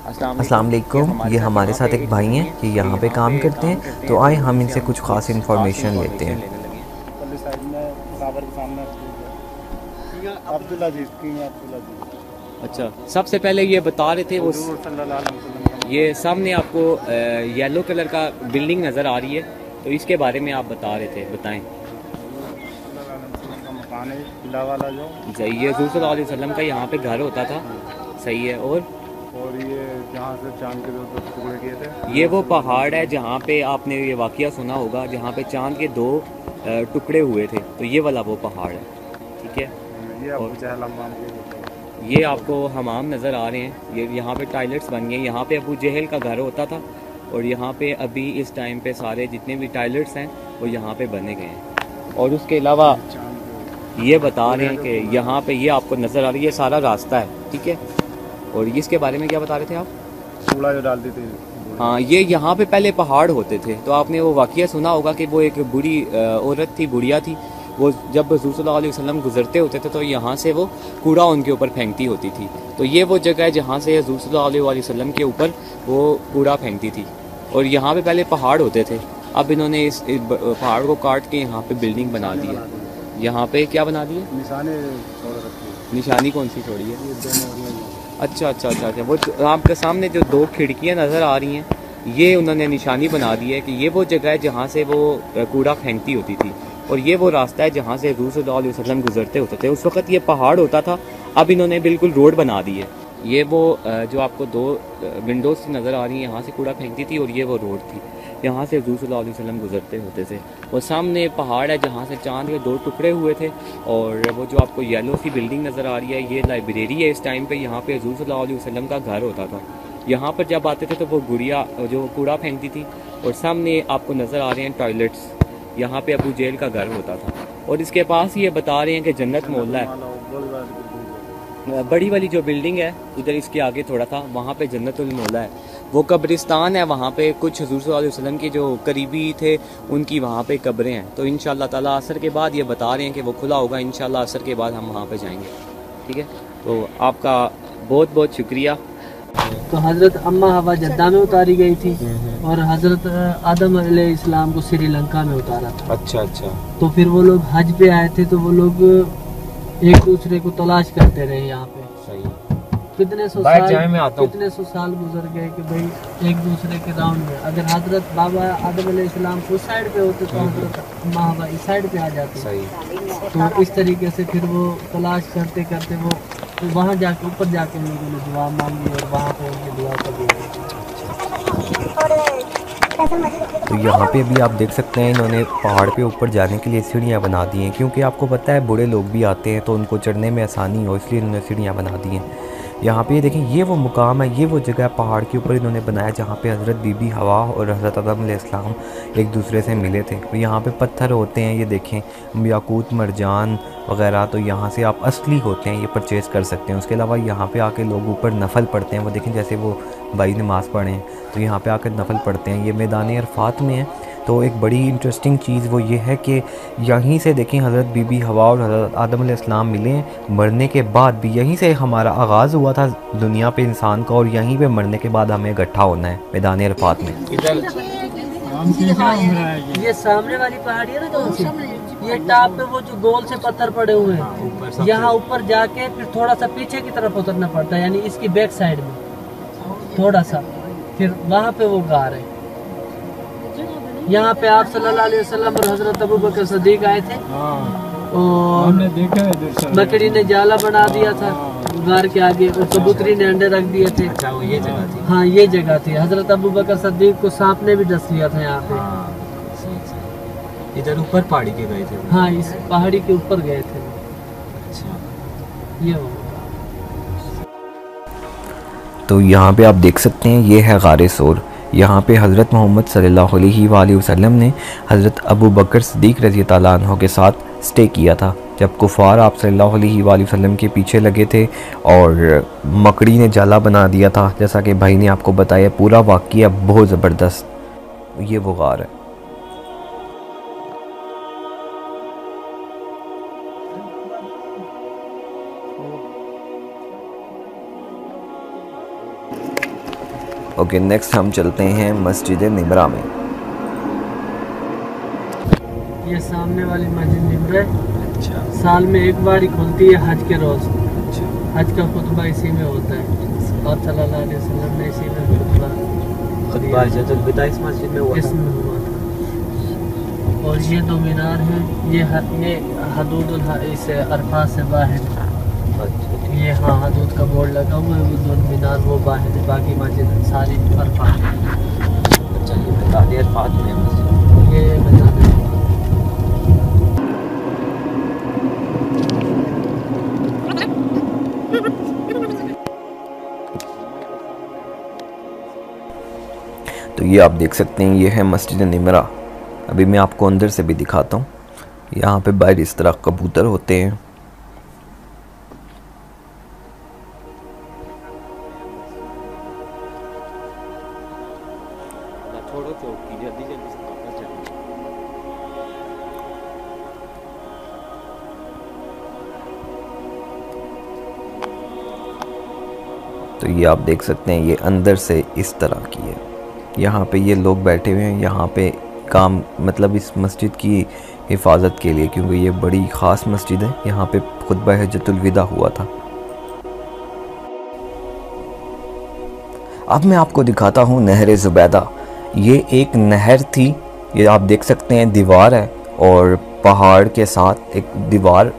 अस्सलाम वालेकुम। ये हमारे साथ एक भाई हैं कि यहाँ पे काम करते हैं, तो आए हम इनसे कुछ ख़ास इन्फॉर्मेशन लेते हैं। अच्छा, सबसे पहले ये बता रहे थे उस ये सामने आपको येलो कलर का बिल्डिंग नज़र आ रही है, तो इसके बारे में आप बता रहे थे, बताएं। वाला जो सही है, हुज़ूर सल्लल्लाहु अलैहि वसल्लम का यहाँ पे घर होता था। सही है। और ये जहाँ से चांद के 2 टुकड़े किए थे, ये वो पहाड़ है जहाँ पे आपने ये वाक़या सुना होगा, जहाँ पे चांद के 2 टुकड़े हुए थे, तो ये वाला वो पहाड़ है। ठीक है। ये और आपको ये आपको हमाम नज़र आ रहे हैं, ये यहाँ पे टॉयलेट्स बन गए। यहाँ पे अबू जहल का घर होता था, और यहाँ पे अभी इस टाइम पे सारे जितने भी टॉयलेट्स हैं वो यहाँ पे बने गए हैं। और उसके अलावा ये बता रहे हैं कि यहाँ पे ये आपको नज़र आ रही है, सारा रास्ता है। ठीक है। और इसके बारे में क्या बता रहे थे आप? कूड़ा जो डालती थी। हाँ, ये यहाँ पे पहले पहाड़ होते थे, तो आपने वो वाक़या सुना होगा कि वो एक बूढ़ी औरत थी, बुढ़िया थी, वो जब रसूल सल्लल्लाहु अलैहि वसल्लम गुजरते होते थे तो यहाँ से वो कूड़ा उनके ऊपर फेंकती होती थी। तो ये वो जगह है जहाँ से रसूल सल्लल्लाहु अलैहि वसल्लम के ऊपर वो कूड़ा फेंकती थी। और यहाँ पे पहले पहाड़ होते थे, अब इन्होंने इस पहाड़ को काट के यहाँ पे बिल्डिंग बना दी है। यहाँ पे क्या बना दी है? निशानी कौन सी छोड़ी है? अच्छा अच्छा अच्छा अच्छा, वो आपके सामने जो 2 खिड़कियाँ नज़र आ रही हैं, ये उन्होंने निशानी बना दी है कि ये वो जगह है जहाँ से वो कूड़ा फेंकती होती थी। और ये वो रास्ता है जहाँ से रसूल सल्लल्लाहु अलैहि वसल्लम गुजरते होते थे। उस वक्त ये पहाड़ होता था, अब इन्होंने बिल्कुल रोड बना दी है। ये वो जो आपको 2 विंडोज़ नज़र आ रही हैं, यहाँ से कूड़ा फेंकती थी, और ये वो रोड थी, यहाँ से रसूल सल्लल्लाहु अलैहि वसल्लम गुजरते होते थे। और सामने पहाड़ है जहाँ से चांद के 2 टुकड़े हुए थे। और वो जो आपको येलो सी बिल्डिंग नज़र आ रही है, ये लाइब्रेरी है। इस टाइम पे यहाँ पे रसूल सल्लल्लाहु अलैहि वसल्लम का घर होता था। यहाँ पर जब आते थे तो वो गुड़िया जो कूड़ा फेंकती थी। और सामने आपको नज़र आ रहे हैं टॉयलेट्स, यहाँ पे अबू जेल का घर होता था। और इसके पास ये बता रहे हैं कि जन्नत मोहल्ला है। बड़ी वाली जो बिल्डिंग है उधर इसके आगे थोड़ा था, वहाँ पे जन्नतुल मोहल्ला है, वो कब्रिस्तान है। वहाँ पे कुछ हुज़ूर सल्लल्लाहु अलैहि वसल्लम के जो करीबी थे उनकी वहाँ पे कब्रें हैं। तो इंशाअल्लाह ताला असर के बाद ये बता रहे हैं कि वो खुला होगा, इंशाअल्लाह असर के बाद हम वहाँ पे जाएंगे। ठीक है, तो आपका बहुत बहुत शुक्रिया। तो हज़रत अम्मा हवा जद्दा में उतारी गई थी, और हज़रत आदम अलैहिस्सलाम को श्रीलंका में उतारा था। अच्छा अच्छा। तो फिर वो लोग हज पे आए थे, तो वो लोग एक दूसरे को तलाश करते रहे यहाँ पे। सही। कितने सौ साल गुजर गए कि भाई एक दूसरे के राउंड में। अगर हजरत बाबा आदम अलैहिस्सलाम उस साइड पे होते तो हजरत अम्मा हवा इस साइड पे आ जाती। सही। तो इस तरीके से फिर वो तलाश करते करते वो तो वहाँ जाके ऊपर जाके उन लोगों ने दुआ मांगी, और वहाँ पे उनकी दुआ कबूल हुई। तो यहाँ पे अभी आप देख सकते हैं इन्होंने पहाड़ पे ऊपर जाने के लिए सीढ़ियाँ बना दी हैं, क्योंकि आपको पता है बूढ़े लोग भी आते हैं तो उनको चढ़ने में आसानी हो, इसलिए इन्होंने सीढ़ियाँ बना दी हैं। यहाँ पे देखें, ये वो मुकाम है, ये वो जगह पहाड़ के ऊपर इन्होंने बनाया जहाँ पे हज़रत बीबी हवा और हज़रत आदम अलैहिस्सलाम एक दूसरे से मिले थे। और यहाँ पे पत्थर होते हैं, ये देखें याकूत मरजान वगैरह, तो यहाँ से आप असली होते हैं, ये परचेज़ कर सकते हैं। उसके अलावा यहाँ पे आके लोग ऊपर नफल पढ़ते हैं, वो देखें जैसे वो भाई नमाज़ पढ़े हैं तो यहाँ पे आकर नफल पढ़ते हैं। ये मैदान अरफात में है। तो एक बड़ी इंटरेस्टिंग चीज़ वो ये है कि यहीं से देखें हज़रत बीबी हवा और हज़रत आदम अलैहिस्सलाम मिले हैं। मरने के बाद भी यहीं से हमारा आगाज़ हुआ था दुनिया पे इंसान का, और यहीं पे मरने के बाद हमें इकट्ठा होना है मैदान अरफात में। ये सामने वाली पहाड़ी है ना, कौन सी? ये टॉप पे वो जो गोल से पत्थर पड़े हुए हैं, यहाँ ऊपर जाके फिर थोड़ा सा पीछे की तरफ उतरना पड़ता है, यानी इसकी बैक साइड में थोड़ा सा, फिर वहाँ पे वो गार है। यहाँ पे आप सल्लल्लाहु अलैहि वसल्लम और हजरत अबू बकर सदीक आए थे, और मकड़ी ने जाला बना दिया था गार के आगे, और कबूतरी ने अंडे रख दिए थे। अच्छा, वो ये जगह थी। हाँ, ये जगह थी। हजरत अबू बकर सदीक को सांप ने भी डस लिया था यहाँ पे। इधर ऊपर पहाड़ी के गए थे? हाँ, इस पहाड़ी के ऊपर गए थे। अच्छा, ये वो। तो यहाँ पे आप देख सकते हैं ये है गारे सोर। यहाँ पे हज़रत मोहम्मद सल्लल्लाहु अलैहि वसल्लम ने हज़रत अबू बकर सिद्दीक़ रज़ी अल्लाह अन्हु के साथ स्टे किया था, जब कुफ़ार आप सल्लल्लाहु अलैहि वसल्लम के पीछे लगे थे और मकड़ी ने जाला बना दिया था। जैसा कि भाई ने आपको बताया, पूरा वाक़या बहुत ज़बरदस्त। ये वो गार है। ओके, नेक्स्ट हम चलते हैं मस्जिद निमरा में। ये सामने वाली मस्जिद निमरा अच्छा साल में एक बार ही खुलती है, हज के रोज़। अच्छा। हज का खुतबा इसी में होता है, और सल्लल्लाहु अलैहि वसल्लम ने इसी में खुतबा हजरतुल विदा इस मस्जिद में हुआ था। इसमें हुआ था। और ये दो मीनार हैं, ये हदूद इस अरफात से बाहर। ये हाँ हदूद का बोर्ड लगा हुआ है, वो दो मीनार वो बाहर है, बाकी मस्जिद सारी अरफात है। अच्छा, ये मैदान अरफात में है मस्जिद। ये मैदान है। तो ये आप देख सकते हैं, ये है मस्जिद निमरा। अभी मैं आपको अंदर से भी दिखाता हूँ। यहाँ पे बाहर इस तरह कबूतर होते हैं। छोड़ो चौकी, जल्दी जल्दी से वापस चलो। तो ये आप देख सकते हैं, ये अंदर से इस तरह की है। यहाँ पे ये लोग बैठे हुए हैं, यहाँ पे काम मतलब इस मस्जिद की हिफाजत के लिए, क्योंकि ये बड़ी ख़ास मस्जिद है। यहाँ पे खुतबा हज्जतुल विदा हुआ था। अब मैं आपको दिखाता हूँ नहर ज़ुबैदा। ये एक नहर थी, ये आप देख सकते हैं दीवार है, और पहाड़ के साथ एक दीवार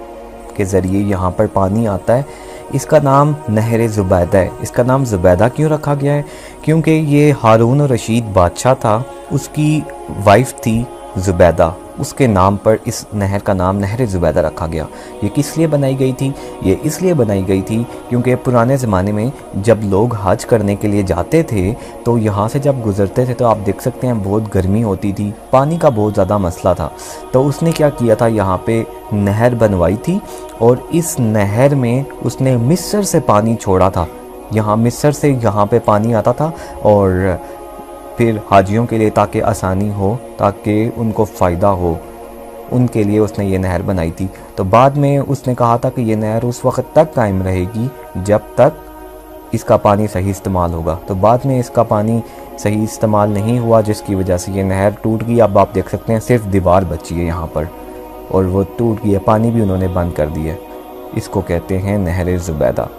के ज़रिए यहाँ पर पानी आता है। इसका नाम नहर ज़ुबैदा है। इसका नाम ज़ुबैदा क्यों रखा गया है? क्योंकि ये हारून रशीद बादशाह था, उसकी वाइफ थी ज़ुबैदा, उसके नाम पर इस नहर का नाम नहर ज़ुबैदा रखा गया। ये किस लिए बनाई गई थी? ये इसलिए बनाई गई थी क्योंकि पुराने ज़माने में जब लोग हज करने के लिए जाते थे तो यहाँ से जब गुज़रते थे तो आप देख सकते हैं बहुत गर्मी होती थी, पानी का बहुत ज़्यादा मसला था। तो उसने क्या किया था, यहाँ पे नहर बनवाई थी, और इस नहर में उसने मिस्र से पानी छोड़ा था। यहाँ मिस्र से यहाँ पे पानी आता था, और फिर हाजियों के लिए ताकि आसानी हो, ताकि उनको फ़ायदा हो, उनके लिए उसने ये नहर बनाई थी। तो बाद में उसने कहा था कि ये नहर उस वक्त तक कायम रहेगी जब तक इसका पानी सही इस्तेमाल होगा। तो बाद में इसका पानी सही इस्तेमाल नहीं हुआ, जिसकी वजह से ये नहर टूट गई। अब आप देख सकते हैं सिर्फ दीवार बची है यहाँ पर, और वो टूट गई है, पानी भी उन्होंने बंद कर दिया। इसको कहते हैं नहर ज़ुबैदा।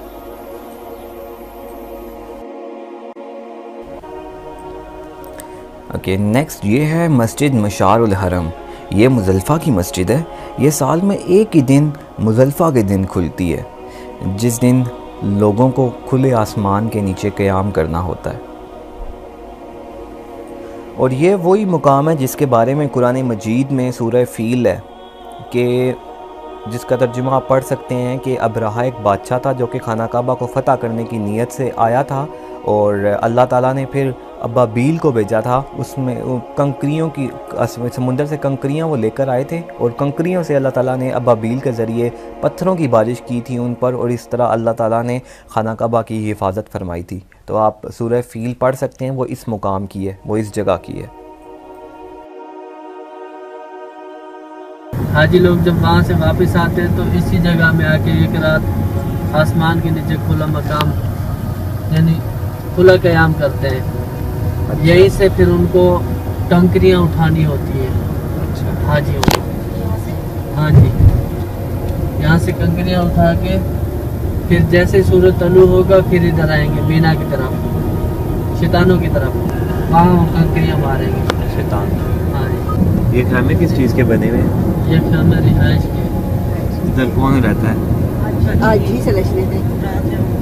ओके, नेक्स्ट ये है मस्जिद मशारुल हरम। ये मुज़ल्फ़ा की मस्जिद है। ये साल में एक ही दिन मुज़ल्फ़ा के दिन खुलती है, जिस दिन लोगों को खुले आसमान के नीचे क़याम करना होता है। और ये वही मुकाम है जिसके बारे में कुरान मजीद में सूरह फ़ील है, कि जिसका तर्जुमा आप पढ़ सकते हैं कि अब्रहा एक बादशाह था जो कि खाना काबा को फ़तह करने की नीयत से आया था, और अल्लाह ताला ने फिर अब्बाबील को भेजा था। उसमें कंकरियों की, समुंदर से कंकरियाँ वो लेकर आए थे, और कंकरियों से अल्लाह ताला ने अब्बाबील के ज़रिए पत्थरों की बारिश की थी उन पर, और इस तरह अल्लाह ताला ने खाना काबा की हिफाजत फरमाई थी। तो आप सूरह फ़ील पढ़ सकते हैं, वो इस मुकाम की है, वो इस जगह की है। हाजी लोग जब वहाँ से वापस आते हैं तो इसी जगह में आके एक रात आसमान के नीचे खुला मकाम यानी खुला क़याम करते हैं। यहीं से फिर उनको टंकरियाँ उठानी होती हैं हाजियों को। हाँ जी, यहाँ से कंकरियाँ उठा के फिर जैसे सूरज तलु होगा फिर इधर आएंगे मीना की तरफ, शैतानों की तरफ, वहाँ वो कंकरियाँ मारेंगे शैतान। हाँ जी। ये खामे किस चीज़ के बने हुए हैं? ये खाना रिहाइश के। इधर कौन रहता है? आज ही सलचने थे,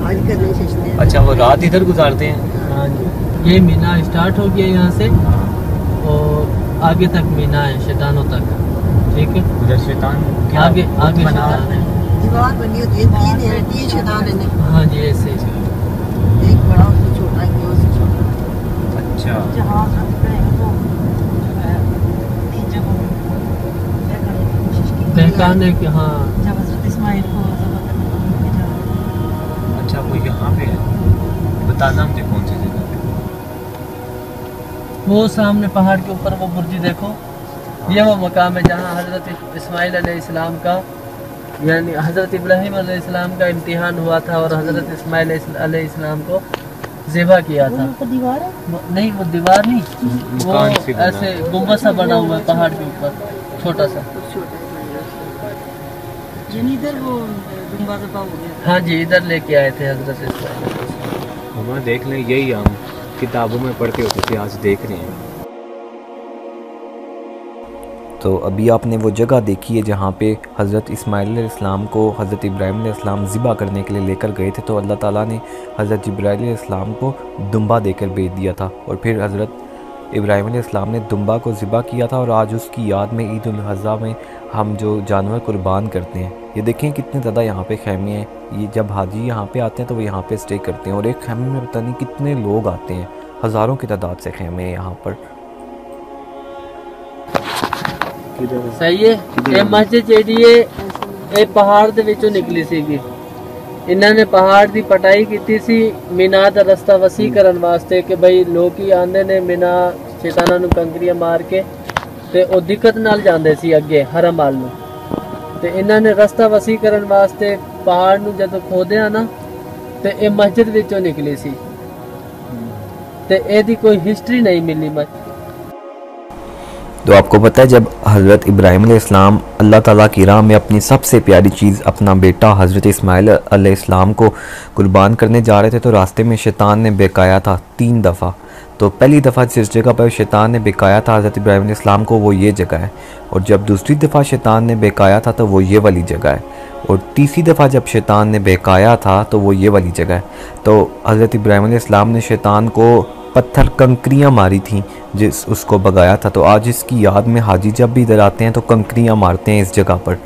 आज करने से। अच्छा, वो रात इधर गुजारते हैं? हाँ जी, ये मीना स्टार्ट हो गया यहाँ से और आगे तक मीना है, शैतानों तक। ठीक है, उधर शैतान आगे आगे शैतान है। दीवार बनी होती है, तीन शैतान है। हाँ जी, ऐसे एक बड़ा उससे छोटा, एक उससे छोटा। अच्छा, जहाँ बहकाने के। हाँ, जब हज़रत इस्माइल को अच्छा वो यहाँ पे है। बताना मुझे कौन सी जगह पे? वो सामने पहाड़ के ऊपर वो बुर्जी देखो, ये वो मकाम है जहाँ हज़रत इस्माइल अलैहिस्सलाम का यानी हज़रत इब्राहीम अलैहिस्सलाम का इम्तिहान हुआ था, और हज़रत इस्माइल अलैहिस्सलाम को ज़िबा किया था। दीवार है? नहीं वो दीवार नहीं, वो मकान सी बना ऐसे गुम्बद सा बना हुआ है पहाड़ के ऊपर, छोटा सा। यानी इधर वो दुम्बा दबा हो गया। हाँ जी, इधर लेके आए थे हजरत इस्माइल। हमारा देख लें, यही हम किताबों में पढ़ते होते थे, आज देख रहे हैं। तो अभी आपने वो जगह देखी है जहाँ पे हज़रत इस्माइल अलैहिस्सलाम को हज़रत इब्राहीम अलैहिस्सलाम ज़िबा करने के लिए लेकर गए थे, तो अल्लाह ताला ने हज़रत जिब्राईल अलैहिस्सलाम को दुम्बा देकर भेज दिया था और फिर हज़रत इब्राहीम अलैहिस्सलाम ने दुम्बा को ज़िबा किया था। और आज उसकी याद में ईद उल अज़हा में हम जो जानवर कुर्बान करते हैं, ये देखें कितने ज़्यादा यहाँ पे खैमे हैं। ये जब हाजी यहाँ पे आते हैं तो वो यहाँ पे स्टे करते हैं और एक खैमे में पता नहीं कितने लोग आते हैं, हज़ारों की तादाद से खैमे हैं यहाँ पर। सही है। ये मस्जिद जेडी ये पहाड़ दे विचों निकली सीगी। इन्होंने पहाड़ दी पटाई की सी मीना दा रस्ता वसी करन वास्ते कि भाई लोग ही आंदे ने मीना शैतानां नूं कंकरियां मार के ते ओ दिक्कत नाल जांदे सी अगे हरम वाल नूं। ते इन्होंने रस्ता वसी करन वास्ते पहाड़ नूं जदों खोदिया ना ते ये मस्जिद विचों निकली सी ते एदी कोई हिस्ट्री नहीं मिली मस्जिद। तो आपको पता है जब हज़रत इब्राहीम अलैहिस्सलाम अल्लाह ताला की राह में अपनी सबसे प्यारी चीज़ अपना बेटा हज़रत इस्माइल अलैहिस्सलाम को कुर्बान करने जा रहे थे, तो रास्ते में शैतान ने बेकाया था 3 दफ़ा। तो पहली दफ़ा जिस जगह पर शैतान ने बेकाया था हज़रत इब्राहीम अलैहिस्सलाम को, वो ये जगह है, और जब दूसरी दफ़ा शैतान ने बेकाया था तो वो ये वाली जगह है, और तीसरी दफ़ा जब शैतान ने बेकाया था तो वो ये वाली जगह है। तो हज़रत इब्राहीम अलैहिस्सलाम ने शैतान को पत्थर कंकरियाँ मारी थी जिस उसको भगाया था। तो आज इसकी याद में हाजी जब भी इधर आते हैं तो कंकरियाँ मारते हैं इस जगह पर।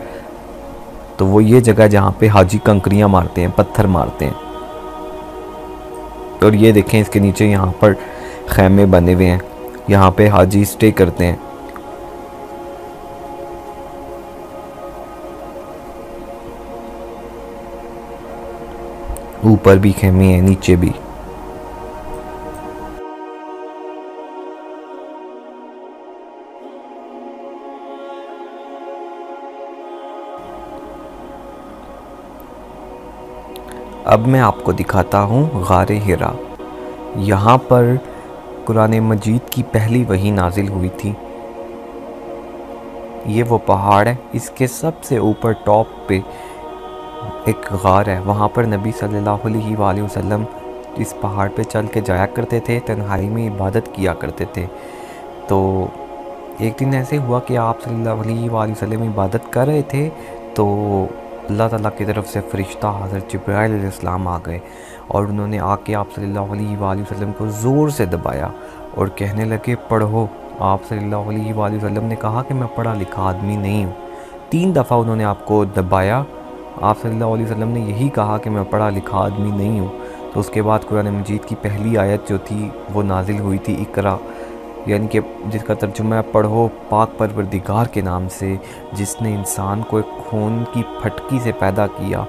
तो वो ये जगह जहाँ पे हाजी कंकरियाँ मारते हैं, पत्थर मारते हैं। और ये देखें इसके नीचे यहाँ पर खैमे बने हुए हैं, यहाँ पे हाजी स्टे करते हैं। ऊपर भी खैमे हैं, नीचे भी। अब मैं आपको दिखाता हूँ गारे हिरा। यहाँ पर कुरान मजीद की पहली वही नाजिल हुई थी। ये वो पहाड़ है, इसके सबसे ऊपर टॉप पे एक गार है, वहाँ पर नबी सल्लल्लाहु अलैहि वसल्लम इस पहाड़ पे चल के जाया करते थे, तन्हाई में इबादत किया करते थे। तो एक दिन ऐसे हुआ कि आप सल्लल्लाहु अलैहि वसल्लम इबादत कर रहे थे, तो अल्लाह ताला की तरफ से फ़रिश्ता हज़रत जिब्राईल अलैहिस्सलाम आ गए और उन्होंने आके आप सल्लल्लाहु अलैहि वसल्लम को ज़ोर से दबाया और कहने लगे पढ़ो। आप सल्लल्लाहु अलैहि वसल्लम ने कहा कि मैं पढ़ा लिखा आदमी नहीं हूँ। 3 दफ़ा उन्होंने आपको दबाया। आप सल्लल्लाहु अलैहि वसल्लम ने यही कहा कि मैं पढ़ा लिखा आदमी नहीं हूँ। तो उसके बाद कुरान मजीद की पहली आयत जो थी वो नाजिल हुई थी, इकरा, यानी कि जिसका तर्जुमा है पढ़ो पाक परवरदिगार के नाम से जिसने इंसान को एक खून की फटकी से पैदा किया।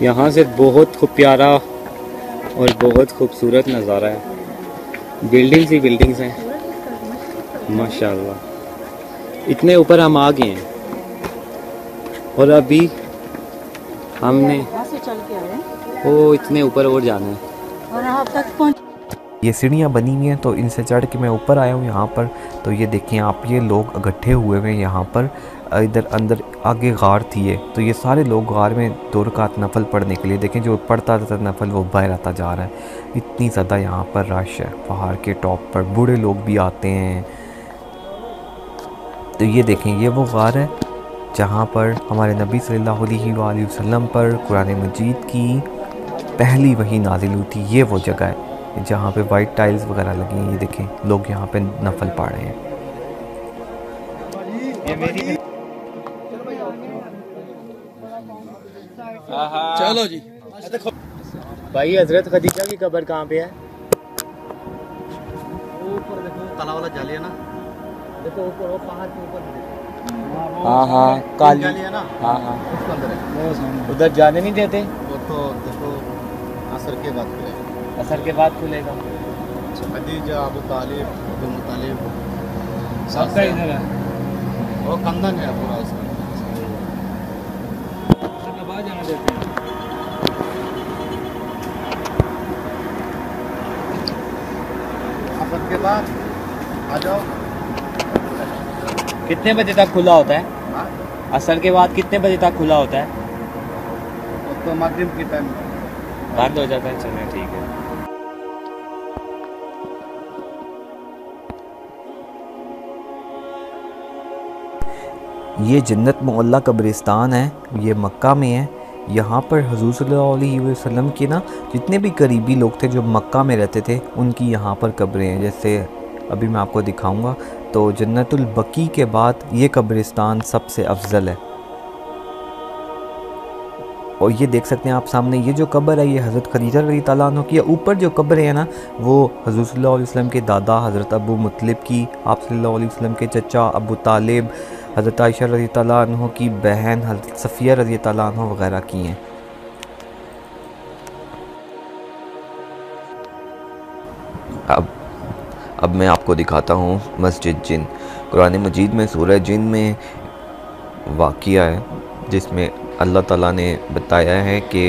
यहाँ से बहुत खूब प्यारा और बहुत खूबसूरत नज़ारा है। बिल्डिंग्स ही बिल्डिंग्स हैं माशाल्लाह। इतने ऊपर हम आ गए हैं और अभी हमने वहाँ से चल के आए वो इतने ऊपर और जाना है। और यहाँ तक पहुँच। ये सीढ़ियाँ बनी हुई हैं, तो इनसे चढ़ के मैं ऊपर आया हूँ यहाँ पर। तो ये देखें आप, ये लोग इकट्ठे हुए हुए हैं यहाँ पर। इधर अंदर आगे गार थी ये, तो ये सारे लोग गार में 2 रकात नफल पढ़ने के लिए, देखें जो पढ़ता था नफल वो बाहर आता जा रहा है। इतनी ज़्यादा यहाँ पर रश है पहाड़ के टॉप पर, बूढ़े लोग भी आते हैं। तो ये देखें ये वो गार है जहाँ पर हमारे नबी सल्लल्लाहु अलैहि वसल्लम पर कुरान मजीद की पहली वही नाजिल हुई थी। ये वो जगह है जहाँ पे वाइट टाइल्स वगैरह लगी हैं। ये देखें लोग यहाँ पे नफल पढ़ रहे हैं। चलो जी भाई, हजरत खदीजा की कब्र कहाँ पे है? ऊपर देखो काला वाला जाली है ना, देखो ऊपर वो पहाड़ के ऊपर हाँ हाँ काली जाली है ना, हाँ हाँ उसके अंदर है। उधर जाने नहीं देते। वो तो देखो असर के बाद खुलेगा। असर के बाद खुलेगा। खदीजा, अबू तालिब, अब्दुल मुतालिब सबका इधर है। वो कंदन है पूरा उसका। जाने देते हैं। असर के बाद आ जाओ। कितने बजे तक खुला होता है? हाँ, असर के बाद कितने बजे तक खुला होता है? वो तो मगरिब की टाइम बंद हो जाता है। चलिए ठीक है। ये जन्नत मोहल्ला कब्रिस्तान है, ये मक्का में है। यहाँ पर हुज़ूर सल्लल्लाहु अलैहि वसल्लम के ना जितने भी करीबी लोग थे जो मक्का में रहते थे, उनकी यहाँ पर कब्रें हैं। जैसे अभी मैं आपको दिखाऊंगा, तो जन्नतुल बकी के बाद ये कब्रिस्तान सबसे अफजल है। और ये देख सकते हैं आप सामने, ये जो कब्र है ये हज़रत खदीजा रज़ी तआला अन्हा की है। ऊपर जो कब्र है ना, वो हुज़ूर सल्लल्लाहु अलैहि वसल्लम के दादा हज़रत अबू मुत्तलिब की, आप सल्लल्लाहु अलैहि वसल्लम के चचा अबू तालिब, हज़रत आयशा रज़ी तआला अन्हा की बहन हज़रत सफ़िया रज़ी तआला अन्हा वगैरह की हैं। अब मैं आपको दिखाता हूँ मस्जिद जिन। कुरान मजीद में सूरह जिन में वाक़िया है जिसमें अल्लाह ताला ने बताया है कि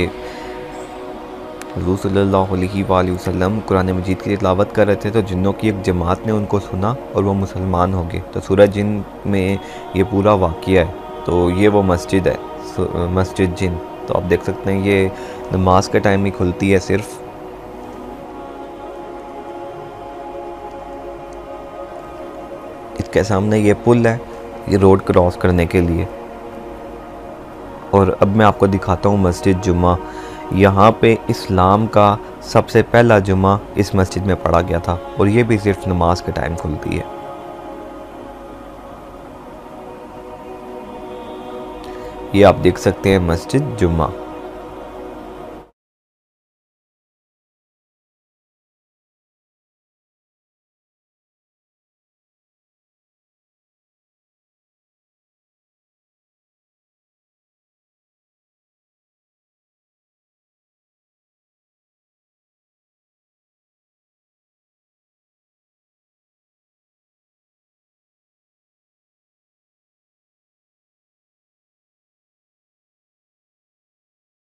हुज़ूर सल्लल्लाहु अलैहि वसल्लम कुरान मजीद की तिलावत कर रहे थे, तो जिन्नों की एक जमात ने उनको सुना और वो मुसलमान हो गए। तो सूरह जिन में ये पूरा वाक़िया है। तो ये वो मस्जिद है, मस्जिद जिन। तो आप देख सकते हैं ये नमाज के टाइम ही खुलती है सिर्फ। इसके सामने ये पुल है, ये रोड क्रॉस करने के लिए। और अब मैं आपको दिखाता हूँ मस्जिद जुमा। यहाँ पे इस्लाम का सबसे पहला जुमा इस मस्जिद में पढ़ा गया था, और ये भी सिर्फ नमाज के टाइम खुलती है। ये आप देख सकते हैं मस्जिद जुमा।